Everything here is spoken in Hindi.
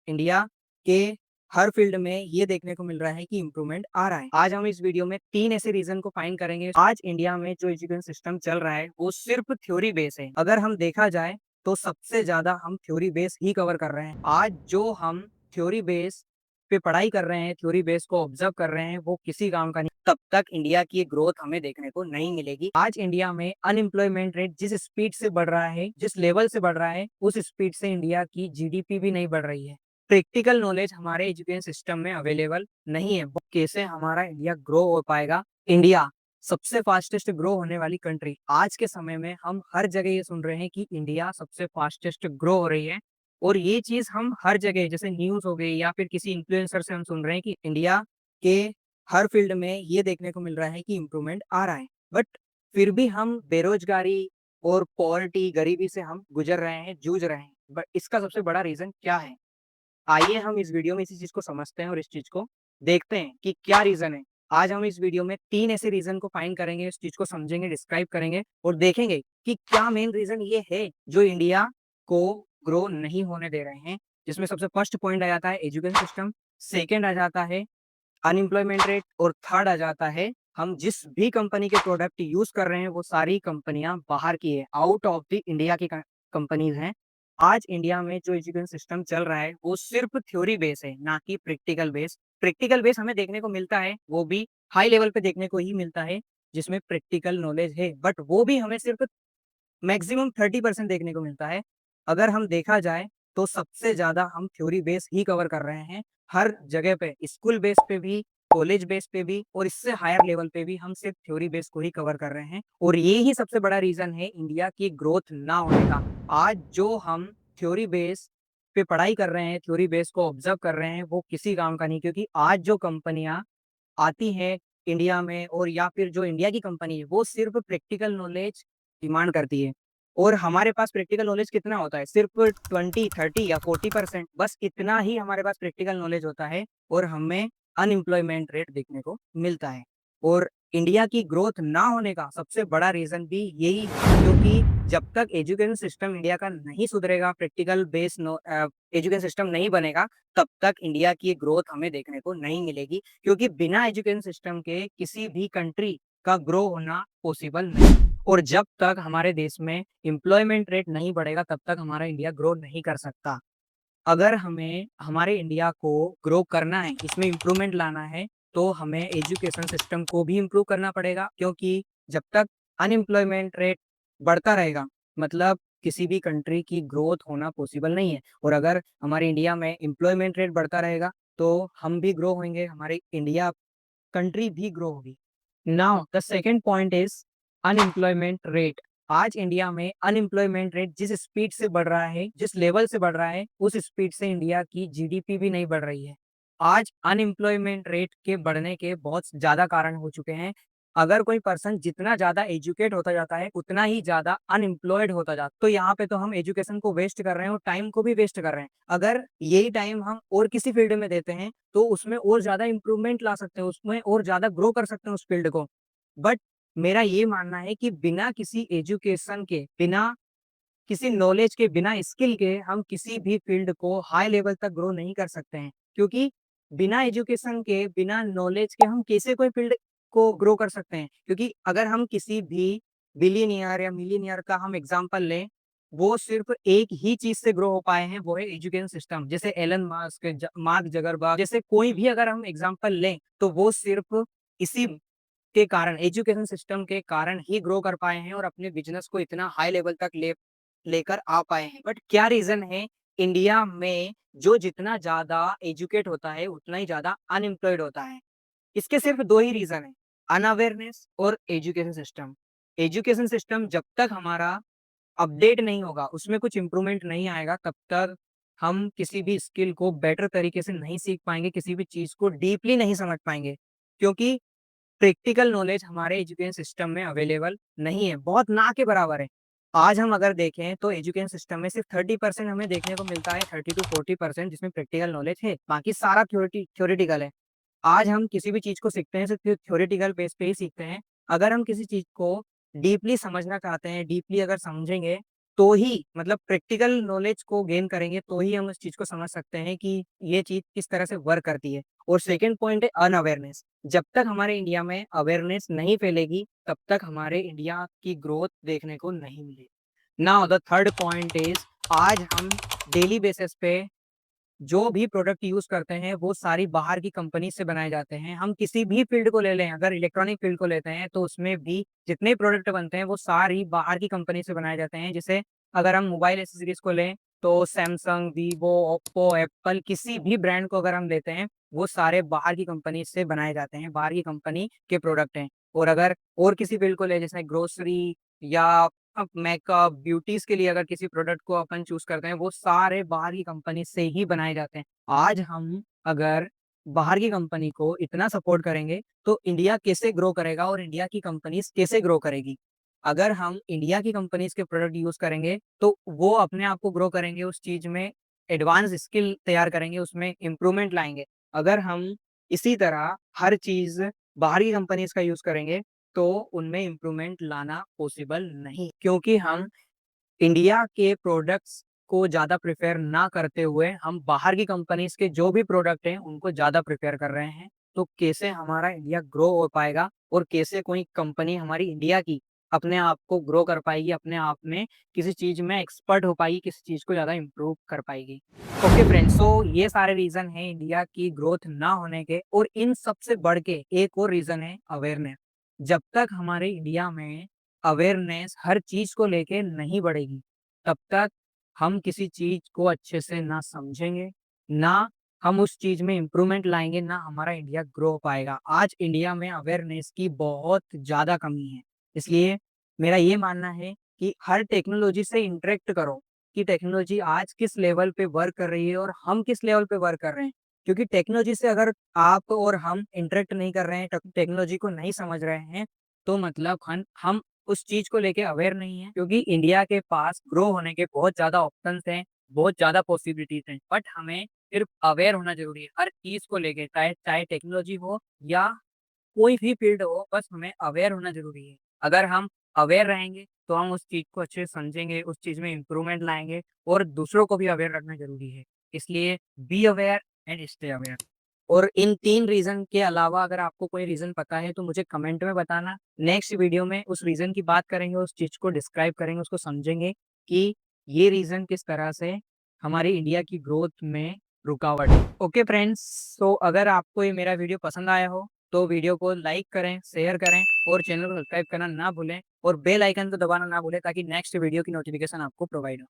इंडिया के हर फील्ड में ये देखने को मिल रहा है कि इम्प्रूवमेंट आ रहा है। आज हम इस वीडियो में 3 ऐसे रीज़न को फाइंड करेंगे। आज इंडिया में जो एजुकेशन सिस्टम चल रहा है, वो सिर्फ़ थ्योरी बेस है। अगर हम देखा जाए, तो सबसे ज़्यादा हम थ्योरी बेस ही कवर कर रहे हैं। आज जो हम थ्योरी बेस पे पढ़ाई कर रहे हैं, थ्योरी बेस को ऑब्ज़र्व कर रहे हैं, वो किसी काम का नहीं। तब तक इंडिया की ग्रोथ हमें देखने को नहीं मिलेगी। आज इंडिया में अनएम्प्लॉयमेंट रेट जिस स्पीड से बढ़ रहा है, जिस लेवल से बढ़ रहा है, उस स्पीड से इंडिया की जीडीपी भी नहीं बढ़ रही है। प्रैक्टिकल नॉलेज हमारे एजुकेशन सिस्टम में अवेलेबल नहीं है। कैसे हमारा इंडिया ग्रो हो पाएगा? इंडिया सबसे फास्टेस्ट ग्रो होने वाली कंट्री। आज के समय में हम हर जगह ये सुन रहे हैं कि इंडिया सबसे फास्टेस्ट ग्रो हो रही है, और ये चीज हम हर जगह, जैसे न्यूज हो गई या फिर किसी इन्फ्लुएंसर से हम सुन रहे हैं कि इंडिया के हर फील्ड में ये देखने को मिल रहा है कि इम्प्रूवमेंट आ रहा है। बट फिर भी हम बेरोजगारी और पॉवर्टी, गरीबी से हम गुजर रहे हैं, जूझ रहे हैं। बट इसका सबसे बड़ा रीजन क्या है? आइए हम इस वीडियो में इसी चीज को समझते हैं और इस चीज को देखते हैं कि क्या रीजन है। आज हम इस वीडियो में 3 ऐसे रीजन को फाइंड करेंगे, इस चीज को समझेंगे, डिस्क्राइब करेंगे और देखेंगे कि क्या मेन रीजन ये है जो इंडिया को ग्रो नहीं होने दे रहे हैं। जिसमें सबसे फर्स्ट पॉइंट आ जाता है एजुकेशन सिस्टम, सेकेंड आ जाता है अनएम्प्लॉयमेंट रेट, और थर्ड आ जाता है हम जिस भी कंपनी के प्रोडक्ट यूज कर रहे हैं, वो सारी कंपनियां बाहर की है, आउट ऑफ द इंडिया की कंपनीज हैं। आज इंडिया में जो एजुकेशन सिस्टम चल रहा है, वो सिर्फ थ्योरी बेस है, ना कि प्रैक्टिकल बेस। प्रैक्टिकल बेस हमें देखने को मिलता है, वो भी हाई लेवल पे देखने को ही मिलता है, जिसमें प्रैक्टिकल नॉलेज है, बट वो भी हमें सिर्फ मैक्सिमम 30% देखने को मिलता है। अगर हम देखा जाए, तो सबसे ज़्यादा हम थ्योरी बेस ही कवर कर रहे हैं। हर जगह पे, स्कूल बेस पे भी, कॉलेज बेस पे भी, और इससे हायर लेवल पे भी हम सिर्फ थ्योरी बेस को ही कवर कर रहे हैं, और ये ही सबसे बड़ा रीज़न है इंडिया की ग्रोथ ना होने का। आज जो हम थ्योरी बेस पे पढ़ाई कर रहे हैं, थ्योरी बेस को ऑब्ज़र्व कर रहे हैं, वो किसी काम का नहीं, क्योंकि आज जो कंपनियाँ आती हैं इंडिया में, और या फिर जो इंडिया की कंपनी है, वो सिर्फ प्रैक्टिकल नॉलेज डिमांड करती है। और हमारे पास प्रैक्टिकल नॉलेज कितना होता है? सिर्फ 20, 30 या 40%, बस इतना ही हमारे पास प्रैक्टिकल नॉलेज होता है, और हमें अनएम्प्लॉयमेंट रेट देखने को मिलता है। और इंडिया की ग्रोथ ना होने का सबसे बड़ा रीजन भी यही है, क्योंकि जब तक एजुकेशन सिस्टम इंडिया का नहीं सुधरेगा, प्रैक्टिकल बेस एजुकेशन सिस्टम नहीं बनेगा, तब तक इंडिया की ग्रोथ हमें देखने को नहीं मिलेगी, क्योंकि बिना एजुकेशन सिस्टम के किसी भी कंट्री का ग्रो होना पॉसिबल नहीं। और जब तक हमारे देश में एम्प्लॉयमेंट रेट नहीं बढ़ेगा, तब तक हमारा इंडिया ग्रो नहीं कर सकता। अगर हमें हमारे इंडिया को ग्रो करना है, इसमें इम्प्रूवमेंट लाना है, तो हमें एजुकेशन सिस्टम को भी इम्प्रूव करना पड़ेगा, क्योंकि जब तक अनएम्प्लॉयमेंट रेट बढ़ता रहेगा, मतलब किसी भी कंट्री की ग्रोथ होना पॉसिबल नहीं है। और अगर हमारे इंडिया में एम्प्लॉयमेंट रेट बढ़ता रहेगा, तो हम भी ग्रो होंगे, हमारे इंडिया कंट्री भी ग्रो होगी। Now the second point is unemployment rate. आज इंडिया में अनएम्प्लॉयमेंट रेट जिस स्पीड से बढ़ रहा है, जिस लेवल से बढ़ रहा है, उस स्पीड से इंडिया की जीडीपी भी नहीं बढ़ रही है। आज अनएम्प्लॉयमेंट रेट के बढ़ने के बहुत ज़्यादा कारण हो चुके हैं। अगर कोई पर्सन जितना ज़्यादा एजुकेट होता जाता है, उतना ही ज़्यादा अनएम्प्लॉयड होता जाता है। तो यहाँ पे तो हम एजुकेशन को वेस्ट कर रहे हैं और टाइम को भी वेस्ट कर रहे हैं। अगर यही टाइम हम और किसी फील्ड में देते हैं, तो उसमें और ज़्यादा इम्प्रूवमेंट ला सकते हैं, उसमें और ज़्यादा ग्रो कर सकते हैं उस फील्ड को। बट मेरा ये मानना है कि बिना किसी एजुकेशन के, बिना किसी नॉलेज के, बिना स्किल के हम किसी भी फील्ड को हाई लेवल तक ग्रो नहीं कर सकते हैं। क्योंकि बिना एजुकेशन के, बिना नॉलेज के हम कैसे कोई फील्ड को ग्रो कर सकते हैं? क्योंकि अगर हम किसी भी बिलियनियर या मिलियनियर का हम एग्जांपल लें, वो सिर्फ एक ही चीज से ग्रो हो पाए हैं, वो है एजुकेशन सिस्टम। जैसे एलन मस्क, मार्क जगरबर्ग, जैसे कोई भी अगर हम एग्जांपल लें, तो वो सिर्फ इसी के कारण, एजुकेशन सिस्टम के कारण ही ग्रो कर पाए हैं और अपने बिजनेस को इतना हाई लेवल तक लेकर आ पाए हैं। बट क्या रीजन है? इंडिया में जो जितना ज्यादा एजुकेट होता है, उतना ही ज्यादा अनएम्प्लॉयड होता है। इसके सिर्फ दो ही रीजन है, अनअवेयरनेस और एजुकेशन सिस्टम। एजुकेशन सिस्टम जब तक हमारा अपडेट नहीं होगा, उसमें कुछ इम्प्रूवमेंट नहीं आएगा, तब तक हम किसी भी स्किल को बेटर तरीके से नहीं सीख पाएंगे, किसी भी चीज को डीपली नहीं समझ पाएंगे, क्योंकि प्रैक्टिकल नॉलेज हमारे एजुकेशन सिस्टम में अवेलेबल नहीं है, बहुत ना के बराबर है। आज हम अगर देखें, तो एजुकेशन सिस्टम में सिर्फ 30% हमें देखने को मिलता है, 30 to 40% जिसमें प्रैक्टिकल नॉलेज है, बाकी सारा थ्योरेटिकल है। आज हम किसी भी चीज को सीखते हैं, सिर्फ थ्योरेटिकल बेस पे ही सीखते हैं। अगर हम किसी चीज को डीपली समझना चाहते हैं, डीपली अगर समझेंगे, तो ही मतलब प्रैक्टिकल नॉलेज को गेन करेंगे तो ही हम उस चीज़ को समझ सकते हैं कि ये चीज़ किस तरह से वर्क करती है। और सेकंड पॉइंट है अनअवेयरनेस। जब तक हमारे इंडिया में अवेयरनेस नहीं फैलेगी, तब तक हमारे इंडिया की ग्रोथ देखने को नहीं मिलेगी। Now the third point is आज हम डेली बेसिस पे जो भी प्रोडक्ट यूज़ करते हैं, वो सारी बाहर की कंपनी से बनाए जाते हैं। हम किसी भी फ़ील्ड को ले लें, अगर इलेक्ट्रॉनिक फ़ील्ड को लेते हैं, तो उसमें भी जितने प्रोडक्ट बनते हैं, वो सारी बाहर की कंपनी से बनाए जाते हैं। जैसे अगर हम मोबाइल एक्सेसरीज़ को लें, तो सैमसंग, वीवो, ओप्पो, एप्पल किसी भी ब्रांड को अगर हम लेते हैं, वो सारे बाहर की कंपनी से बनाए जाते हैं, बाहर की कंपनी के प्रोडक्ट हैं। और अगर और किसी फ़ील्ड को लें, जैसे ग्रोसरी या मेकअप, ब्यूटीज़ के लिए अगर किसी प्रोडक्ट को अपन चूज़ करते हैं, वो सारे बाहर की कंपनी से ही बनाए जाते हैं। आज हम अगर बाहर की कंपनी को इतना सपोर्ट करेंगे, तो इंडिया कैसे ग्रो करेगा और इंडिया की कंपनीज़ कैसे ग्रो करेगी? अगर हम इंडिया की कंपनीज़ के प्रोडक्ट यूज़ करेंगे, तो वो अपने आप को ग्रो करेंगे, उस चीज़ में एडवांस स्किल तैयार करेंगे, उसमें इम्प्रूवमेंट लाएँगे। अगर हम इसी तरह हर चीज़ बाहर की कंपनीज़ का यूज़ करेंगे, तो उनमें इम्प्रूवमेंट लाना पॉसिबल नहीं, क्योंकि हम इंडिया के प्रोडक्ट्स को ज़्यादा प्रेफ़र ना करते हुए हम बाहर की कंपनीज़ के जो भी प्रोडक्ट हैं, उनको ज़्यादा प्रेफ़र कर रहे हैं। तो कैसे हमारा इंडिया ग्रो हो पाएगा और कैसे कोई कंपनी हमारी इंडिया की अपने आप को ग्रो कर पाएगी, अपने आप में किसी चीज़ में एक्सपर्ट हो पाएगी, किसी चीज़ को ज़्यादा इम्प्रूव कर पाएगी। ओके फ्रेंड्स, सो ये सारे रीज़न हैं इंडिया की ग्रोथ ना होने के और इन सबसे बढ़ के एक और रीज़न है अवेयरनेस। जब तक हमारे इंडिया में अवेयरनेस हर चीज़ को लेके नहीं बढ़ेगी, तब तक हम किसी चीज़ को अच्छे से ना समझेंगे, ना हम उस चीज़ में इम्प्रूवमेंट लाएँगे, ना हमारा इंडिया ग्रो हो पाएगा। आज इंडिया में अवेयरनेस की बहुत ज़्यादा कमी है। इसलिए मेरा ये मानना है कि हर टेक्नोलॉजी से इंटरेक्ट करो, कि टेक्नोलॉजी आज किस लेवल पे वर्क कर रही है और हम किस लेवल पे वर्क कर रहे हैं। क्योंकि टेक्नोलॉजी से अगर आप और हम इंटरेक्ट नहीं कर रहे हैं, टेक्नोलॉजी को नहीं समझ रहे हैं, तो मतलब हम उस चीज़ को लेके अवेयर नहीं है, क्योंकि इंडिया के पास ग्रो होने के बहुत ज़्यादा ऑप्शंस हैं, बहुत ज़्यादा पॉसिबिलिटीज़ हैं। बट हमें सिर्फ अवेयर होना ज़रूरी है, हर चीज़ को लेके, चाहे चाहे टेक्नोलॉजी हो या कोई भी फील्ड हो, बस हमें अवेयर होना ज़रूरी है। अगर हम अवेयर रहेंगे, तो हम उस चीज़ को अच्छे से समझेंगे, उस चीज़ में इम्प्रूवमेंट लाएँगे और दूसरों को भी अवेयर रखना ज़रूरी है। इसलिए be aware and stay aware. और इन 3 रीज़न के अलावा अगर आपको कोई रीज़न पता है, तो मुझे कमेंट में बताना। नेक्स्ट वीडियो में उस रीज़न की बात करेंगे, उस चीज़ को डिस्क्राइब करेंगे, उसको समझेंगे कि ये रीज़न किस तरह से हमारी इंडिया की ग्रोथ में रुकावट है। ओके फ्रेंड्स, सो अगर आपको ये मेरा वीडियो पसंद आया हो, तो वीडियो को लाइक करें, शेयर करें और चैनल को सब्सक्राइब करना ना भूलें और बेल आइकन को दबाना ना भूलें, ताकि नेक्स्ट वीडियो की नोटिफ़िकेशन आपको प्रोवाइड हो।